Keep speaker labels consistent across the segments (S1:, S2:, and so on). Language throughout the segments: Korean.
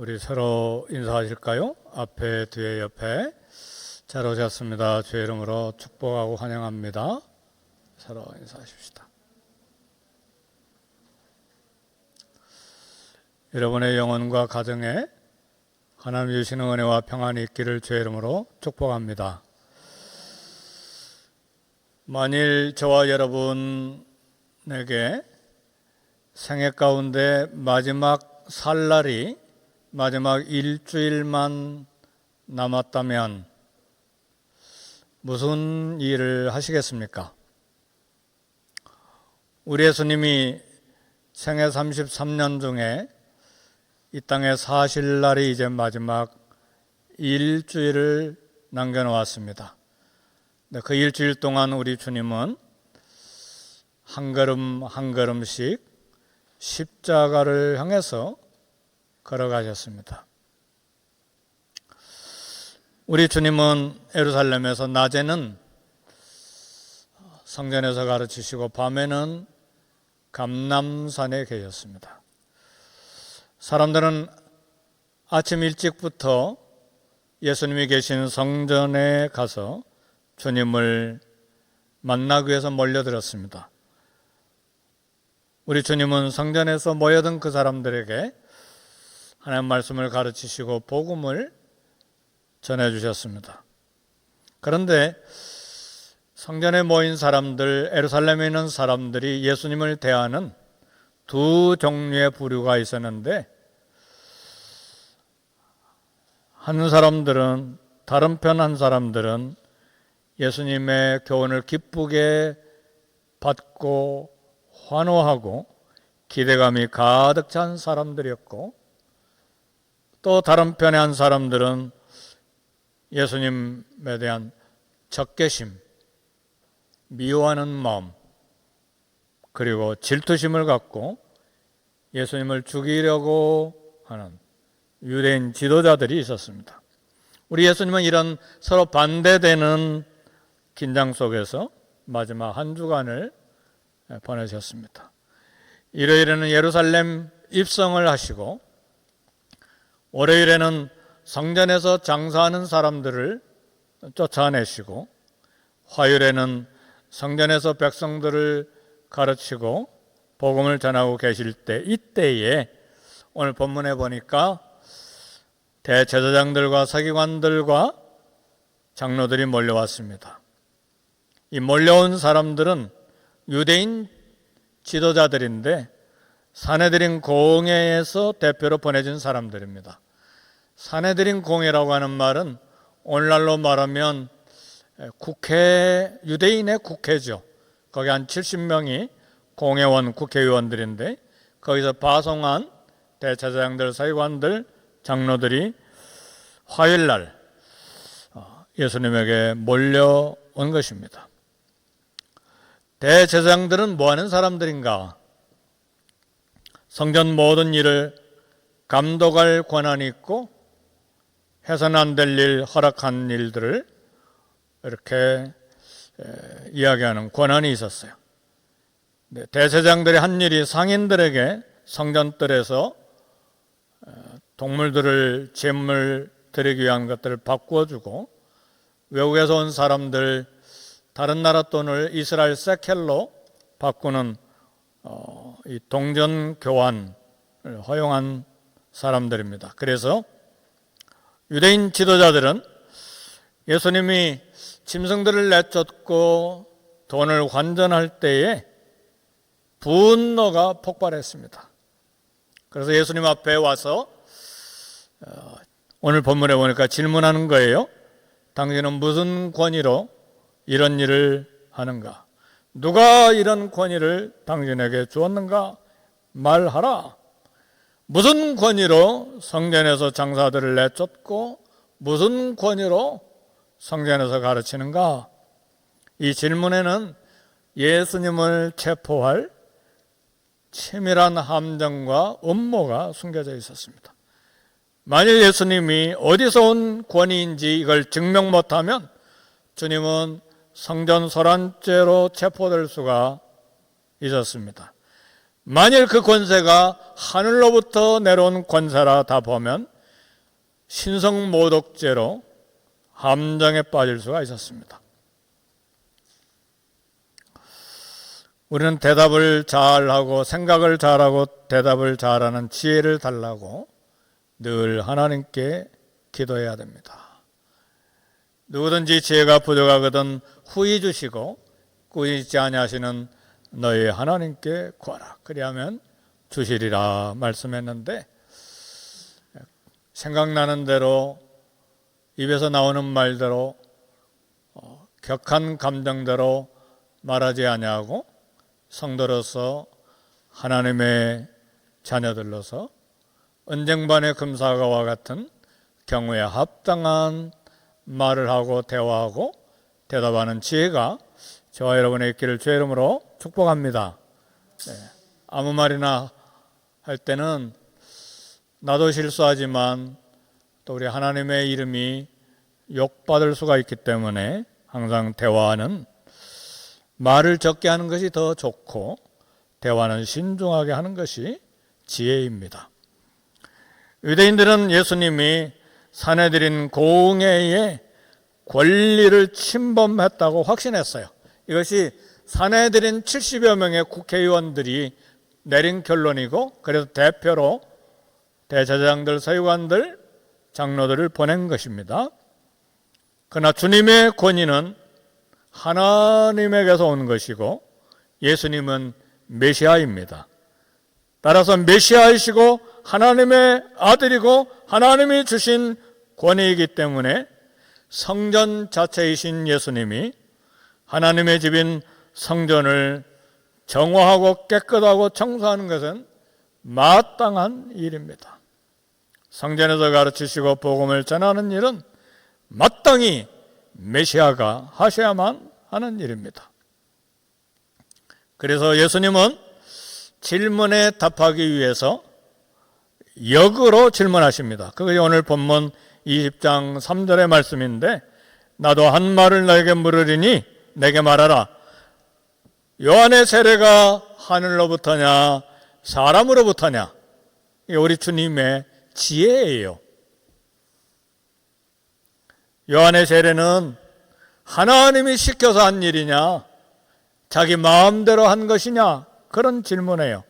S1: 우리 서로 인사하실까요? 앞에, 뒤에, 옆에. 잘 오셨습니다. 주의 이름으로 축복하고 환영합니다. 서로 인사하십시다. 여러분의 영혼과 가정에 하나님 주시는 은혜와 평안이 있기를 주의 이름으로 축복합니다. 만일 저와 여러분에게 생애 가운데 마지막 살 날이 마지막 일주일만 남았다면 무슨 일을 하시겠습니까? 우리 예수님이 생애 33년 중에 이 땅에 사실 날이 이제 마지막 일주일을 남겨놓았습니다. 그 일주일 동안 우리 주님은 한 걸음 한 걸음씩 십자가를 향해서 걸어가셨습니다. 우리 주님은 예루살렘에서 낮에는 성전에서 가르치시고 밤에는 감람산에 계셨습니다. 사람들은 아침 일찍부터 예수님이 계신 성전에 가서 주님을 만나기 위해서 몰려들었습니다. 우리 주님은 성전에서 모여든 그 사람들에게 하나님 말씀을 가르치시고 복음을 전해주셨습니다. 그런데 성전에 모인 사람들, 예루살렘에 있는 사람들이 예수님을 대하는 두 종류의 부류가 있었는데, 한 사람들은, 다른 편 한 사람들은 예수님의 교훈을 기쁘게 받고 환호하고 기대감이 가득 찬 사람들이었고, 또 다른 편의 한 사람들은 예수님에 대한 적개심, 미워하는 마음, 그리고 질투심을 갖고 예수님을 죽이려고 하는 유대인 지도자들이 있었습니다. 우리 예수님은 이런 서로 반대되는 긴장 속에서 마지막 한 주간을 보내셨습니다. 일요일에는 예루살렘 입성을 하시고, 월요일에는 성전에서 장사하는 사람들을 쫓아내시고, 화요일에는 성전에서 백성들을 가르치고 복음을 전하고 계실 때, 이때에 오늘 본문에 보니까 대제사장들과 서기관들과 장로들이 몰려왔습니다. 이 몰려온 사람들은 유대인 지도자들인데 사내들인 공회에서 대표로 보내진 사람들입니다. 사내들인 공회라고 하는 말은 오늘날로 말하면 유대인의 국회죠. 거기 한 70명이 공회원 국회의원들인데, 거기서 파송한 대제사장들, 서기관들, 장로들이 화요일날 예수님에게 몰려온 것입니다. 대제사장들은 뭐 하는 사람들인가? 성전 모든 일을 감독할 권한이 있고 해서는 안 될 일, 허락한 일들을 이렇게 이야기하는 권한이 있었어요. 대제사장들의 한 일이 상인들에게 성전뜰에서 동물들을 제물 드리기 위한 것들을 바꾸어 주고, 외국에서 온 사람들 다른 나라 돈을 이스라엘 세켈로 바꾸는 이 동전 교환을 허용한 사람들입니다. 그래서 유대인 지도자들은 예수님이 짐승들을 내쫓고 돈을 환전할 때에 분노가 폭발했습니다. 그래서 예수님 앞에 와서 오늘 본문에 보니까 질문하는 거예요. 당신은 무슨 권위로 이런 일을 하는가? 누가 이런 권위를 당신에게 주었는가? 말하라. 무슨 권위로 성전에서 장사들을 내쫓고 무슨 권위로 성전에서 가르치는가? 이 질문에는 예수님을 체포할 치밀한 함정과 음모가 숨겨져 있었습니다. 만일 예수님이 어디서 온 권위인지 이걸 증명 못하면 주님은 성전 소란죄로 체포될 수가 있었습니다. 만일 그 권세가 하늘로부터 내려온 권세라 다 보면 신성모독죄로 함정에 빠질 수가 있었습니다. 우리는 대답을 잘하고 생각을 잘하고 대답을 잘하는 지혜를 달라고 늘 하나님께 기도해야 됩니다. 누구든지 지혜가 부족하거든 후히 주시고 꾸짖지 아니하시는 너희 하나님께 구하라. 그리하면 주시리라 말씀했는데, 생각나는 대로 입에서 나오는 말대로 격한 감정대로 말하지 아니하고 성도로서 하나님의 자녀들로서 은쟁반의 금사과와 같은 경우에 합당한 말을 하고 대화하고 대답하는 지혜가 저와 여러분의 있기를 주의 이름으로 축복합니다. 아무 말이나 할 때는 나도 실수하지만 또 우리 하나님의 이름이 욕받을 수가 있기 때문에 항상 대화는 말을 적게 하는 것이 더 좋고 대화는 신중하게 하는 것이 지혜입니다. 유대인들은 예수님이 사내들인 공회의 권리를 침범했다고 확신했어요. 이것이 사내들인 70여 명의 국회의원들이 내린 결론이고, 그래서 대표로 대제사장들, 서기관들, 장로들을 보낸 것입니다. 그러나 주님의 권위는 하나님에게서 온 것이고 예수님은 메시아입니다. 따라서 메시아이시고 하나님의 아들이고 하나님이 주신 권위이기 때문에 성전 자체이신 예수님이 하나님의 집인 성전을 정화하고 깨끗하고 청소하는 것은 마땅한 일입니다. 성전에서 가르치시고 복음을 전하는 일은 마땅히 메시아가 하셔야만 하는 일입니다. 그래서 예수님은 질문에 답하기 위해서 역으로 질문하십니다. 그것이 오늘 본문 20장 3절의 말씀인데, 나도 한 말을 너에게 물으리니 내게 말하라. 요한의 세례가 하늘로부터냐 사람으로부터냐? 이게 우리 주님의 지혜예요. 요한의 세례는 하나님이 시켜서 한 일이냐, 자기 마음대로 한 것이냐, 그런 질문이에요.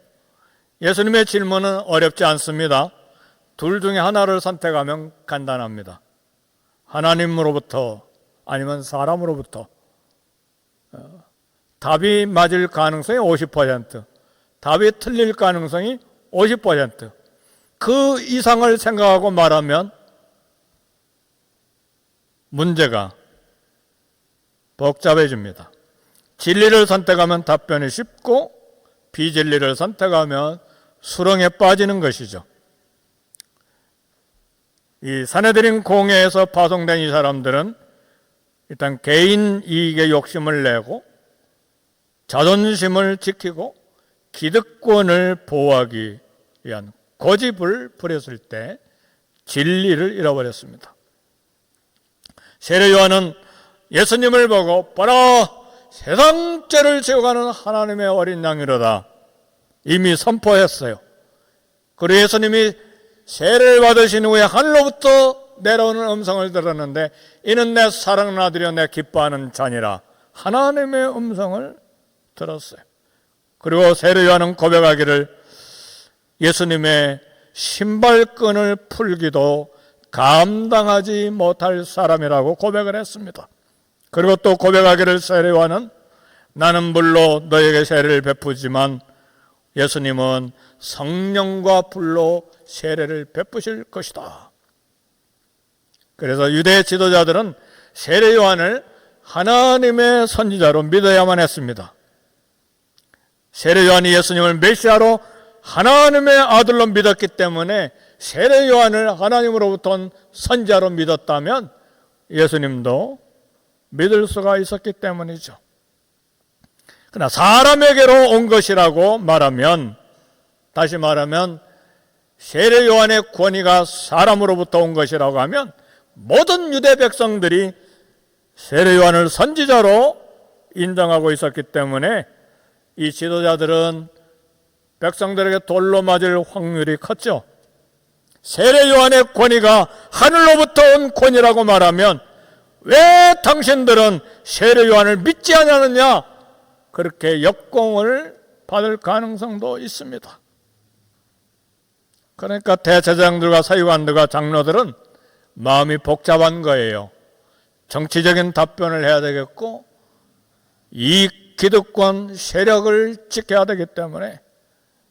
S1: 예수님의 질문은 어렵지 않습니다. 둘 중에 하나를 선택하면 간단합니다. 하나님으로부터 아니면 사람으로부터. 답이 맞을 가능성이 50%, 답이 틀릴 가능성이 50%. 그 이상을 생각하고 말하면 문제가 복잡해집니다. 진리를 선택하면 답변이 쉽고 비진리를 선택하면 수렁에 빠지는 것이죠. 이 사내들인 공회에서 파송된 이 사람들은 일단 개인 이익에 욕심을 내고 자존심을 지키고 기득권을 보호하기 위한 고집을 부렸을 때 진리를 잃어버렸습니다. 세례 요한은 예수님을 보고 보라, 세상 죄를 지어가는 하나님의 어린 양이로다 이미 선포했어요. 그리고 예수님이 세례를 받으신 후에 하늘로부터 내려오는 음성을 들었는데, 이는 내 사랑하는 아들이요 내 기뻐하는 자니라, 하나님의 음성을 들었어요. 그리고 세례 요한은 고백하기를 예수님의 신발끈을 풀기도 감당하지 못할 사람이라고 고백을 했습니다. 그리고 또 고백하기를 세례 요한은 나는 물로 너에게 세례를 베푸지만 예수님은 성령과 불로 세례를 베푸실 것이다. 그래서 유대 지도자들은 세례 요한을 하나님의 선지자로 믿어야만 했습니다. 세례 요한이 예수님을 메시아로 하나님의 아들로 믿었기 때문에 세례 요한을 하나님으로부터 온 선지자로 믿었다면 예수님도 믿을 수가 있었기 때문이죠. 그러나 사람에게로 온 것이라고 말하면, 다시 말하면 세례 요한의 권위가 사람으로부터 온 것이라고 하면 모든 유대 백성들이 세례 요한을 선지자로 인정하고 있었기 때문에 이 지도자들은 백성들에게 돌로 맞을 확률이 컸죠. 세례 요한의 권위가 하늘로부터 온 권위라고 말하면 왜 당신들은 세례 요한을 믿지 않느냐, 그렇게 역공을 받을 가능성도 있습니다. 그러니까 대제사장들과 서기관들과 장로들은 마음이 복잡한 거예요. 정치적인 답변을 해야 되겠고 이 기득권 세력을 지켜야 되기 때문에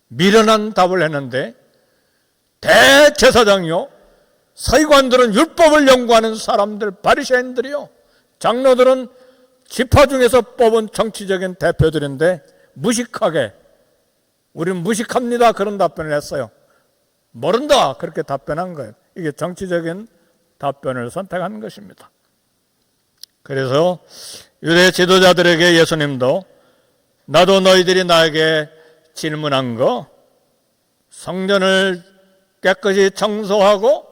S1: 미련한 답을 했는데, 대제사장이요, 서기관들은 율법을 연구하는 사람들, 바리새인들이요, 장로들은 지파 중에서 뽑은 정치적인 대표들인데 무식하게 우리는 무식합니다, 그런 답변을 했어요. 모른다, 그렇게 답변한 거예요. 이게 정치적인 답변을 선택한 것입니다. 그래서 유대 지도자들에게 예수님도 나도 너희들이 나에게 질문한 거, 성전을 깨끗이 청소하고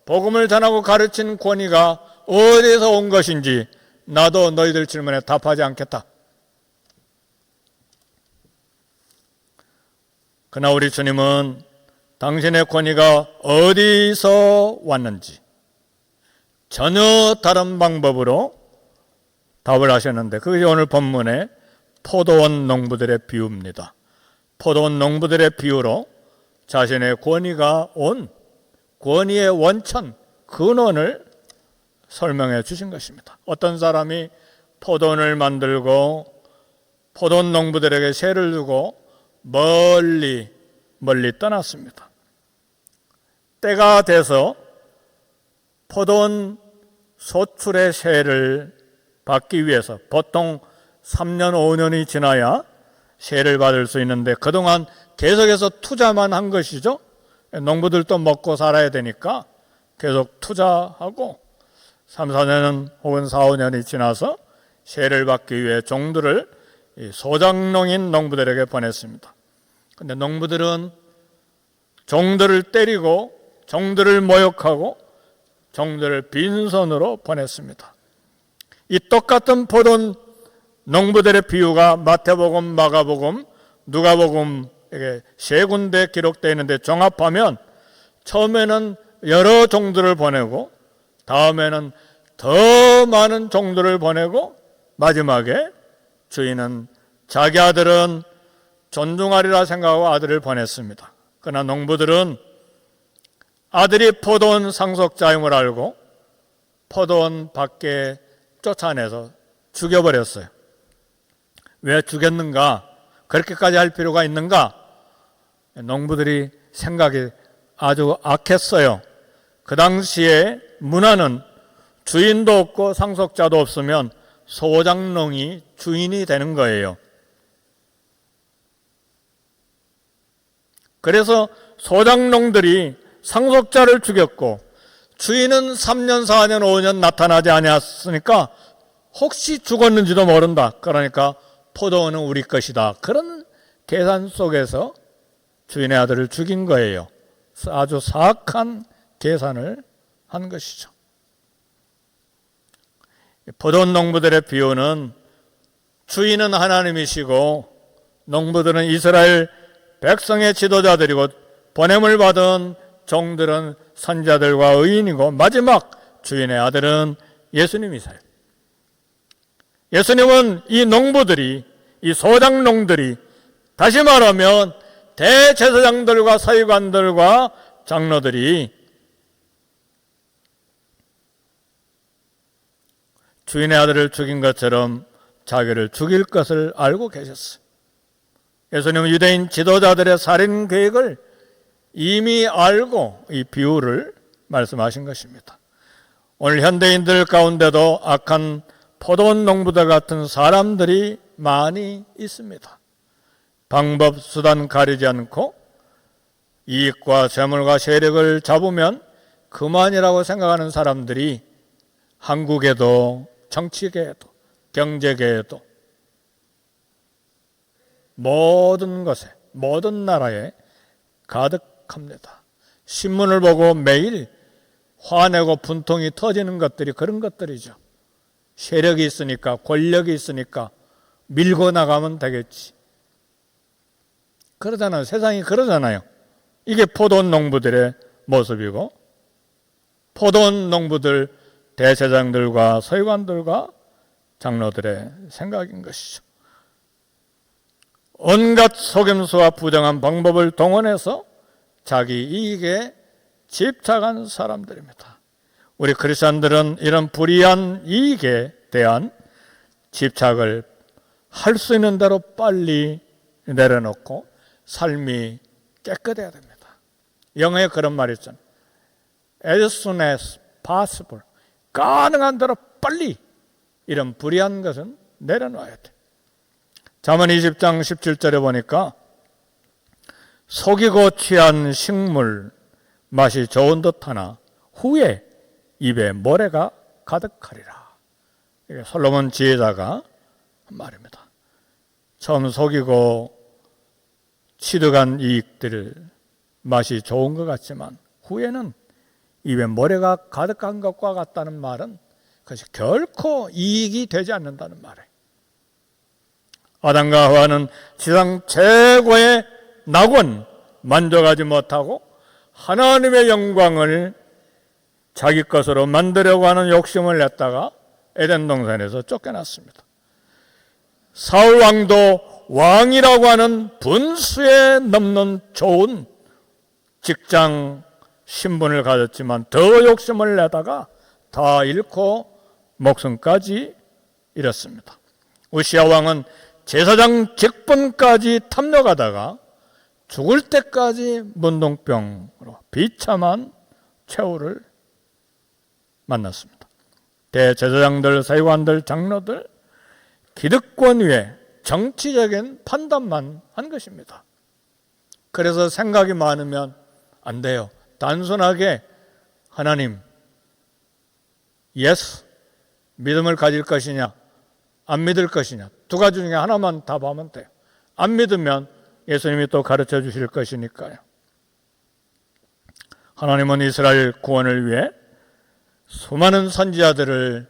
S1: 복음을 전하고 가르친 권위가 어디서 온 것인지 나도 너희들 질문에 답하지 않겠다. 그러나 우리 주님은 당신의 권위가 어디서 왔는지 전혀 다른 방법으로 답을 하셨는데, 그게 오늘 본문의 포도원 농부들의 비유입니다. 포도원 농부들의 비유로 자신의 권위가 온 권위의 원천, 근원을 설명해 주신 것입니다. 어떤 사람이 포도원을 만들고 포도원 농부들에게 세를 주고 멀리 떠났습니다. 때가 돼서 포도원 소출의 세를 받기 위해서 보통 3년, 5년이 지나야 세를 받을 수 있는데 그동안 계속해서 투자만 한 것이죠. 농부들도 먹고 살아야 되니까 계속 투자하고 3, 4년 혹은 4, 5년이 지나서 세를 받기 위해 종들을 소작농인 농부들에게 보냈습니다. 그런데 농부들은 종들을 때리고 종들을 모욕하고 종들을 빈손으로 보냈습니다. 이 똑같은 포도원 농부들의 비유가 마태복음, 마가복음, 누가복음에게 세 군데 기록되어 있는데 종합하면 처음에는 여러 종들을 보내고 다음에는 더 많은 종들을 보내고 마지막에 주인은 자기 아들은 존중하리라 생각하고 아들을 보냈습니다. 그러나 농부들은 아들이 포도원 상속자임을 알고 포도원 밖에 쫓아내서 죽여버렸어요. 왜 죽였는가? 그렇게까지 할 필요가 있는가? 농부들이 생각이 아주 악했어요. 그 당시에 문화는 주인도 없고 상속자도 없으면 소작농이 주인이 되는 거예요. 그래서 소작농들이 상속자를 죽였고 주인은 3년, 4년, 5년 나타나지 않았으니까 혹시 죽었는지도 모른다. 그러니까 포도원은 우리 것이다. 그런 계산 속에서 주인의 아들을 죽인 거예요. 아주 사악한 계산을 한 것이죠. 포도원 농부들의 비유는 주인은 하나님이시고 농부들은 이스라엘 백성의 지도자들이고 보냄을 받은 종들은 선자들과 의인이고 마지막 주인의 아들은 예수님이세요. 예수님은 이 농부들이, 이 소작농들이, 다시 말하면 대제사장들과 서기관들과 장로들이 주인의 아들을 죽인 것처럼 자기를 죽일 것을 알고 계셨어요. 예수님은 유대인 지도자들의 살인 계획을 이미 알고 이 비유를 말씀하신 것입니다. 오늘 현대인들 가운데도 악한 포도원 농부들 같은 사람들이 많이 있습니다. 방법, 수단 가리지 않고 이익과 재물과 세력을 잡으면 그만이라고 생각하는 사람들이 한국에도 정치계에도 경제계에도 모든 것에, 모든 나라에 가득합니다. 신문을 보고 매일 화내고 분통이 터지는 것들이 그런 것들이죠. 세력이 있으니까, 권력이 있으니까 밀고 나가면 되겠지. 그러잖아요. 세상이 그러잖아요. 이게 포도원 농부들의 모습이고, 포도원 농부들, 대제사장들과 서기관들과 장로들의 생각인 것이죠. 온갖 속임수와 부정한 방법을 동원해서 자기 이익에 집착한 사람들입니다. 우리 크리스천들은 이런 불이한 이익에 대한 집착을 할 수 있는 대로 빨리 내려놓고 삶이 깨끗해야 됩니다. 영어에 그런 말이 있잖아요. As soon as possible. 가능한 대로 빨리 이런 불의한 것은 내려놔야 돼. 잠언 20장 17절에 보니까 속이고 취한 식물 맛이 좋은 듯하나 후에 입에 모래가 가득하리라. 이게 솔로몬 지혜자가 한 말입니다. 처음 속이고 취득한 이익들 맛이 좋은 것 같지만 후에는 입에 모래가 가득한 것과 같다는 말은 그것이 결코 이익이 되지 않는다는 말이에요. 아담과 하와는 지상 최고의 낙원 만족하지 못하고 하나님의 영광을 자기 것으로 만들려고 하는 욕심을 냈다가 에덴 동산에서 쫓겨났습니다. 사울 왕도 왕이라고 하는 분수에 넘는 좋은 직장 신분을 가졌지만 더 욕심을 내다가 다 잃고 목숨까지 잃었습니다. 우시야 왕은 제사장 직분까지 탐욕하다가 죽을 때까지 문둥병으로 비참한 최후를 만났습니다. 대제사장들, 서기관들, 장로들 기득권 위에 정치적인 판단만 한 것입니다. 그래서 생각이 많으면 안 돼요. 단순하게 하나님, yes, 믿음을 가질 것이냐, 안 믿을 것이냐, 두 가지 중에 하나만 답하면 돼요. 안 믿으면 예수님이 또 가르쳐 주실 것이니까요. 하나님은 이스라엘 구원을 위해 수많은 선지자들을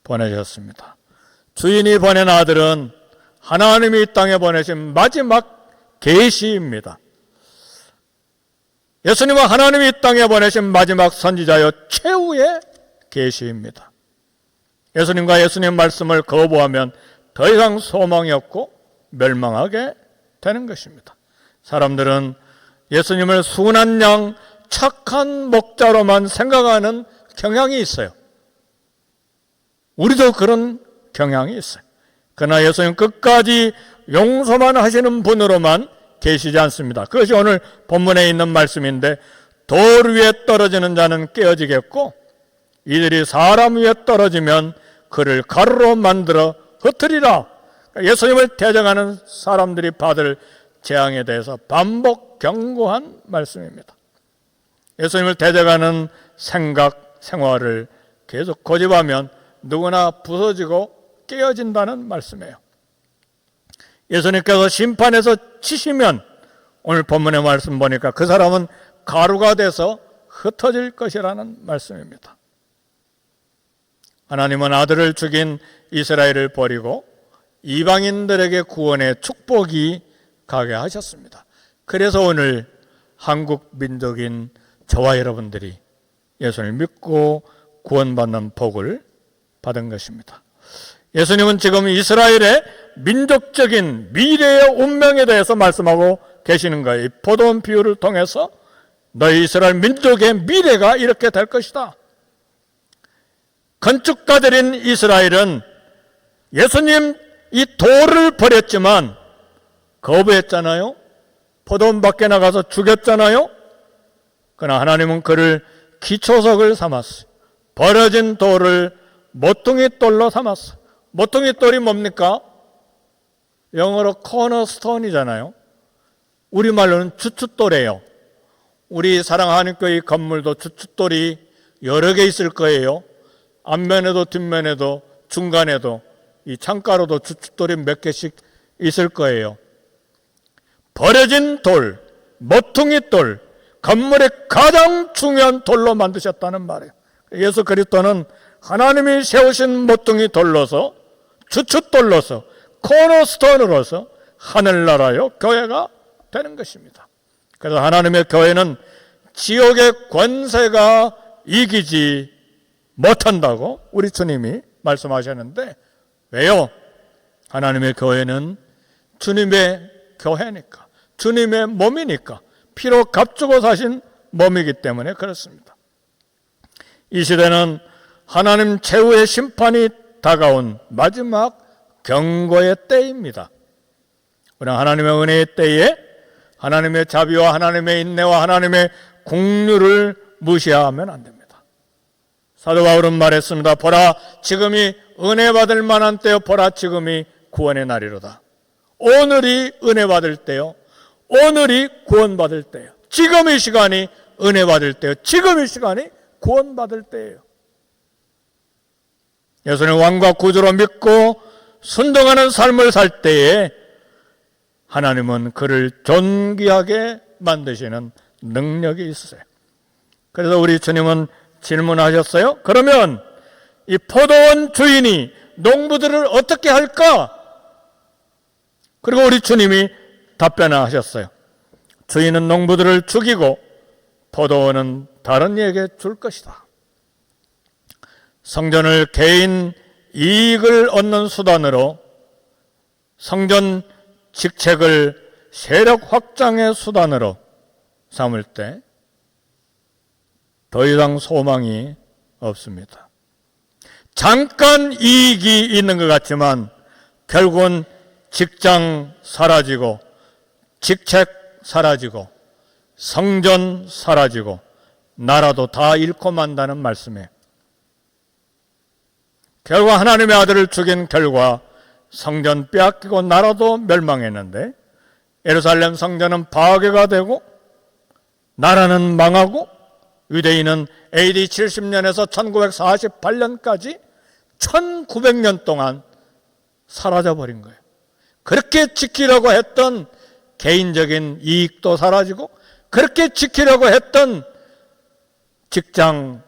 S1: 보내셨습니다. 주인이 보낸 아들은 하나님이 이 땅에 보내신 마지막 계시입니다. 예수님은 하나님이 이 땅에 보내신 마지막 선지자여 최후의 계시입니다. 예수님과 예수님 말씀을 거부하면 더 이상 소망이 없고 멸망하게 되는 것입니다. 사람들은 예수님을 순한 양, 착한 목자로만 생각하는 경향이 있어요. 우리도 그런 경향이 있어요. 그러나 예수님 끝까지 용서만 하시는 분으로만 계시지 않습니다. 그것이 오늘 본문에 있는 말씀인데, 돌 위에 떨어지는 자는 깨어지겠고 이들이 사람 위에 떨어지면 그를 가루로 만들어 흩으리라. 예수님을 대적하는 사람들이 받을 재앙에 대해서 반복 경고한 말씀입니다. 예수님을 대적하는 생각, 생활을 계속 고집하면 누구나 부서지고 깨어진다는 말씀이에요. 예수님께서 심판에서 치시면 오늘 본문의 말씀 보니까 그 사람은 가루가 돼서 흩어질 것이라는 말씀입니다. 하나님은 아들을 죽인 이스라엘을 버리고 이방인들에게 구원의 축복이 가게 하셨습니다. 그래서 오늘 한국 민족인 저와 여러분들이 예수를 믿고 구원받는 복을 받은 것입니다. 예수님은 지금 이스라엘의 민족적인 미래의 운명에 대해서 말씀하고 계시는 거예요. 이 포도원 비유를 통해서 너희 이스라엘 민족의 미래가 이렇게 될 것이다. 건축가들인 이스라엘은 예수님 이 돌을 버렸지만 거부했잖아요. 포도원 밖에 나가서 죽였잖아요. 그러나 하나님은 그를 기초석을 삼았어요. 버려진 돌을 모퉁이 돌로 삼았어요. 모퉁이 돌이 뭡니까? 영어로 코너스톤이잖아요. 우리말로는 주춧돌이에요. 우리 사랑하는 교회 건물도 주춧돌이 여러 개 있을 거예요. 앞면에도 뒷면에도 중간에도 이 창가로도 주춧돌이 몇 개씩 있을 거예요. 버려진 돌, 모퉁이 돌, 건물의 가장 중요한 돌로 만드셨다는 말이에요. 예수 그리스도는 하나님이 세우신 모퉁이 돌로서, 주춧돌로서, 코너스톤으로서 하늘나라요 교회가 되는 것입니다. 그래서 하나님의 교회는 지옥의 권세가 이기지 못한다고 우리 주님이 말씀하셨는데, 왜요? 하나님의 교회는 주님의 교회니까, 주님의 몸이니까, 피로 값주고 사신 몸이기 때문에 그렇습니다. 이 시대는 하나님 최후의 심판이 다가온 마지막 경고의 때입니다. 그러나 하나님의 은혜의 때에 하나님의 자비와 하나님의 인내와 하나님의 긍휼을 무시하면 안 됩니다. 사도 바울은 말했습니다. 보라, 지금이 은혜 받을 만한 때요, 보라, 지금이 구원의 날이로다. 오늘이 은혜 받을 때요, 오늘이 구원 받을 때요, 지금 이 시간이 은혜 받을 때요, 지금 이 시간이 구원 받을 때예요. 예수님 왕과 구주로 믿고 순종하는 삶을 살 때에 하나님은 그를 존귀하게 만드시는 능력이 있으세요. 그래서 우리 주님은 질문하셨어요. 그러면 이 포도원 주인이 농부들을 어떻게 할까? 그리고 우리 주님이 답변하셨어요. 주인은 농부들을 죽이고 포도원은 다른 이에게 줄 것이다. 성전을 개인 이익을 얻는 수단으로, 성전 직책을 세력 확장의 수단으로 삼을 때 더 이상 소망이 없습니다. 잠깐 이익이 있는 것 같지만 결국은 직장 사라지고, 직책 사라지고, 성전 사라지고, 나라도 다 잃고 만다는 말씀이에요. 결국 하나님의 아들을 죽인 결과 성전 빼앗기고 나라도 멸망했는데, 예루살렘 성전은 파괴가 되고 나라는 망하고, 유대인은 AD 70년에서 1948년까지 1900년 동안 사라져버린 거예요. 그렇게 지키려고 했던 개인적인 이익도 사라지고, 그렇게 지키려고 했던 직장,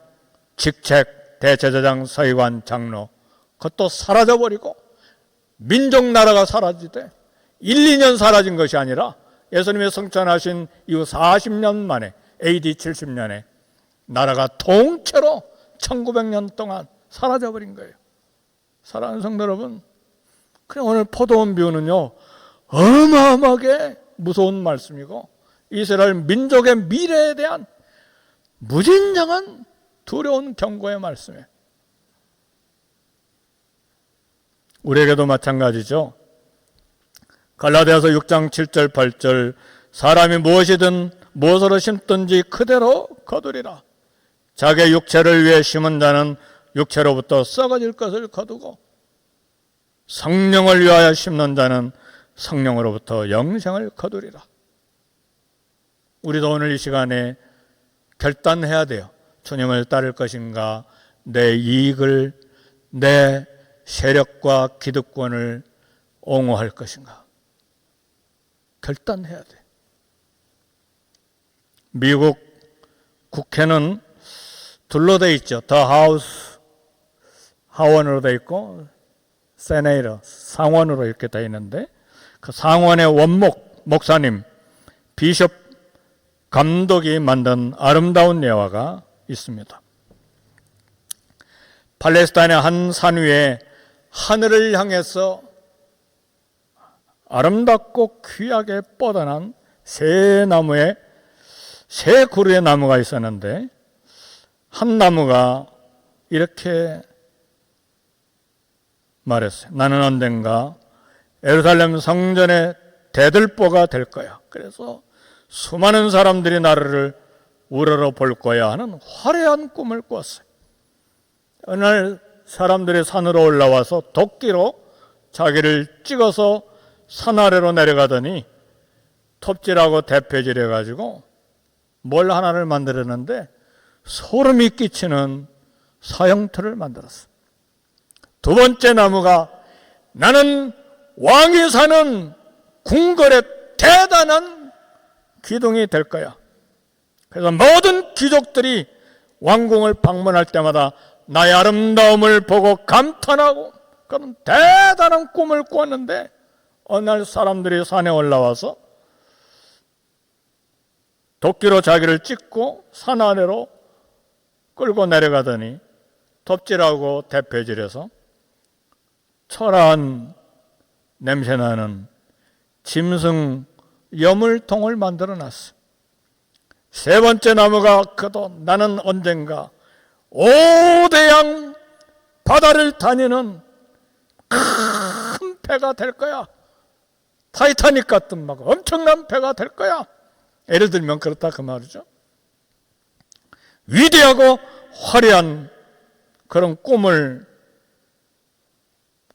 S1: 직책, 대제사장, 서기관, 장로, 그것도 사라져버리고, 민족 나라가 사라지되 1, 2년 사라진 것이 아니라 예수님이 성천하신 이후 40년 만에 AD 70년에 나라가 통째로 1900년 동안 사라져버린 거예요. 사랑하는 성도 여러분, 그냥 오늘 포도원 비유는요, 어마어마하게 무서운 말씀이고 이스라엘 민족의 미래에 대한 무진장한 두려운 경고의 말씀이에요. 우리에게도 마찬가지죠. 갈라디아서 6장 7절 8절, 사람이 무엇이든 무엇으로 심든지 그대로 거두리라. 자기의 육체를 위해 심은 자는 육체로부터 썩어질 것을 거두고, 성령을 위하여 심는 자는 성령으로부터 영생을 거두리라. 우리도 오늘 이 시간에 결단해야 돼요. 주님을 따를 것인가, 내 이익을, 내 세력과 기득권을 옹호할 것인가. 결단해야 돼. 미국 국회는 둘로 돼 있죠. 더 하우스, 하원으로 돼 있고, 세네이터, 상원으로 이렇게 돼 있는데, 그 상원의 원목 목사님, 비숍 감독이 만든 아름다운 예화가 있습니다. 팔레스타인의 한 산 위에 하늘을 향해서 아름답고 귀하게 뻗어난 세 그루의 나무가 있었는데, 한 나무가 이렇게 말했어요. 나는 언젠가 예루살렘 성전의 대들보가 될 거야. 그래서 수많은 사람들이 나를 우러러 볼 거야 하는 화려한 꿈을 꿨어요. 어느 날 사람들이 산으로 올라와서 도끼로 자기를 찍어서 산 아래로 내려가더니 톱질하고 대패질 해가지고 뭘 하나를 만들었는데 소름이 끼치는 사형틀을 만들었어요. 두 번째 나무가 나는 왕이 사는 궁궐의 대단한 기둥이 될 거야. 그래서 모든 귀족들이 왕궁을 방문할 때마다 나의 아름다움을 보고 감탄하고 그런 대단한 꿈을 꾸었는데, 어느 날 사람들이 산에 올라와서 도끼로 자기를 찍고 산 아래로 끌고 내려가더니 톱질하고 대패질해서 초라한 냄새나는 짐승 여물통을 만들어놨어. 세 번째 나무가 그도 나는 언젠가 오대양 바다를 다니는 큰 배가 될 거야. 타이타닉 같은 막 엄청난 배가 될 거야. 예를 들면 그렇다 그 말이죠. 위대하고 화려한 그런 꿈을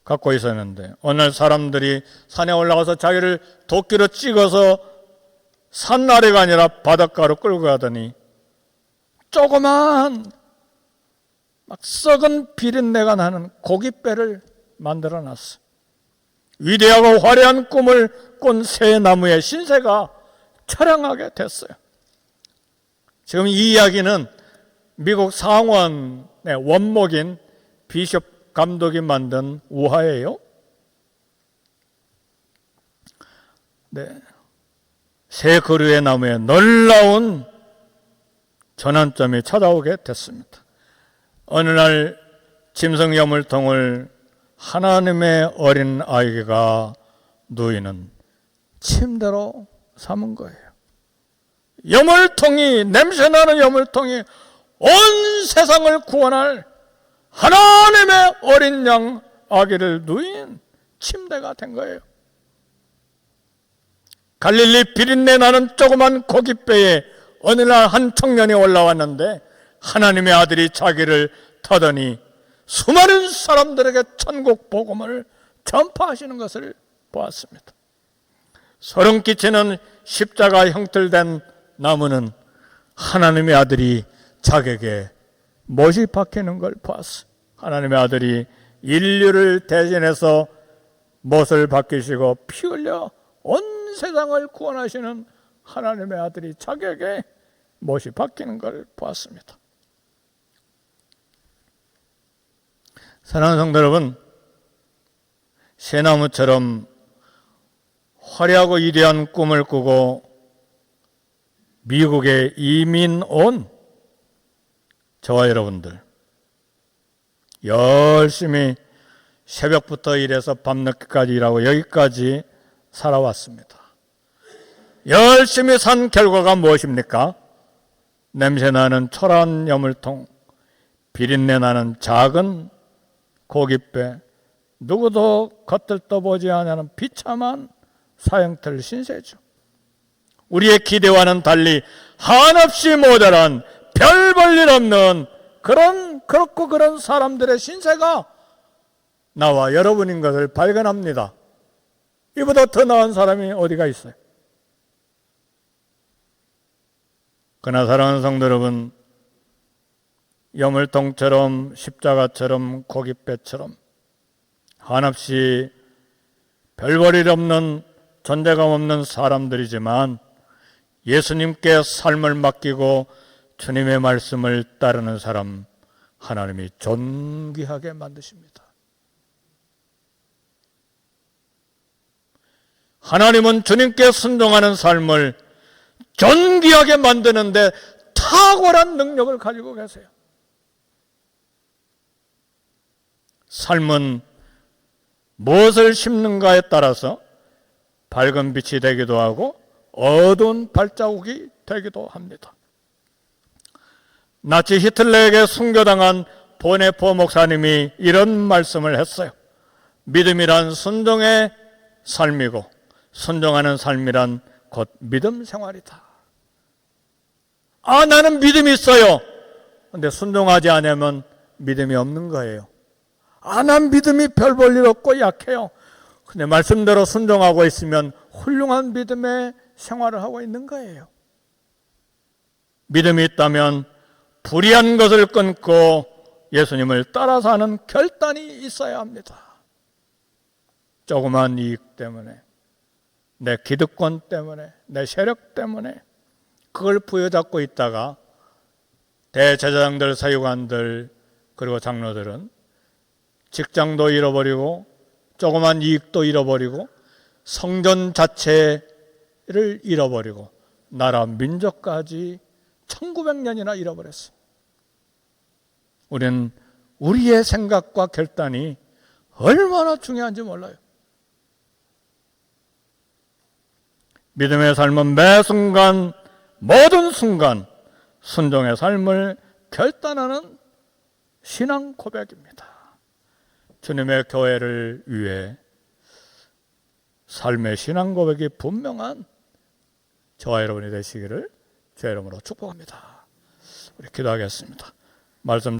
S1: 갖고 있었는데 어느 날 사람들이 산에 올라가서 자기를 도끼로 찍어서 산 아래가 아니라 바닷가로 끌고 가더니 조그만 막 썩은 비린내가 나는 고깃배를 만들어 놨어. 위대하고 화려한 꿈을 꾼 새 나무의 신세가 처량하게 됐어요. 지금 이 이야기는 미국 상원의 원목인 비숍 감독이 만든 우화예요. 네. 새 그루의 나무에 놀라운 전환점이 찾아오게 됐습니다. 어느 날 짐승 여물통을 하나님의 어린 아이가 누이는 침대로 삼은 거예요. 여물통이, 냄새나는 여물통이 온 세상을 구원할 하나님의 어린 양 아기를 누인 침대가 된 거예요. 갈릴리 비린내 나는 조그만 고깃배에 어느 날 한 청년이 올라왔는데 하나님의 아들이 자기를 타더니 수많은 사람들에게 천국 복음을 전파하시는 것을 보았습니다. 소름 끼치는 십자가 형틀된 나무는 하나님의 아들이 자기에게 못이 박히는 걸 보았어. 하나님의 아들이 인류를 대신해서 못을 박히시고 피 흘려 온 세상을 구원하시는 하나님의 아들이 자기에게 못이 박히는 걸 보았습니다. 사랑하는 성도 여러분, 새나무처럼 화려하고 위대한 꿈을 꾸고 미국에 이민 온 저와 여러분들, 열심히 새벽부터 일해서 밤늦게까지 일하고 여기까지 살아왔습니다. 열심히 산 결과가 무엇입니까? 냄새나는 초라한 여물통, 비린내 나는 작은 고깃배, 누구도 겉들떠보지 않는 비참한 사형틀 신세죠. 우리의 기대와는 달리 한없이 모자란 별 볼 일 없는 그렇고 그런 사람들의 신세가 나와 여러분인 것을 발견합니다. 이보다 더 나은 사람이 어디가 있어요? 그러나 사랑하는 성도 여러분, 여물통처럼 십자가처럼 고깃배처럼 한없이 별 볼 일 없는 존재감 없는 사람들이지만 예수님께 삶을 맡기고 주님의 말씀을 따르는 사람 하나님이 존귀하게 만드십니다. 하나님은 주님께 순종하는 삶을 존귀하게 만드는데 탁월한 능력을 가지고 계세요. 삶은 무엇을 심는가에 따라서 밝은 빛이 되기도 하고 어두운 발자국이 되기도 합니다. 나치 히틀러에게 순교당한 보네포 목사님이 이런 말씀을 했어요. 믿음이란 순종의 삶이고 순종하는 삶이란 곧 믿음 생활이다. 나는 믿음이 있어요. 그런데 순종하지 않으면 믿음이 없는 거예요. 난 믿음이 별 볼 일 없고 약해요. 근데 말씀대로 순종하고 있으면 훌륭한 믿음의 생활을 하고 있는 거예요. 믿음이 있다면 불의한 것을 끊고 예수님을 따라 사는 결단이 있어야 합니다. 조그만 이익 때문에, 내 기득권 때문에, 내 세력 때문에 그걸 부여잡고 있다가 대제사장들, 서기관들 그리고 장로들은 직장도 잃어버리고 조그만 이익도 잃어버리고 성전 자체를 잃어버리고 나라 민족까지 1900년이나 잃어버렸어요. 우리는 우리의 생각과 결단이 얼마나 중요한지 몰라요. 믿음의 삶은 매 순간, 모든 순간 순종의 삶을 결단하는 신앙 고백입니다. 주님의 교회를 위해 삶의 신앙 고백이 분명한 저와 여러분이 되시기를 주의 이름으로 축복합니다. 우리 기도하겠습니다. 말씀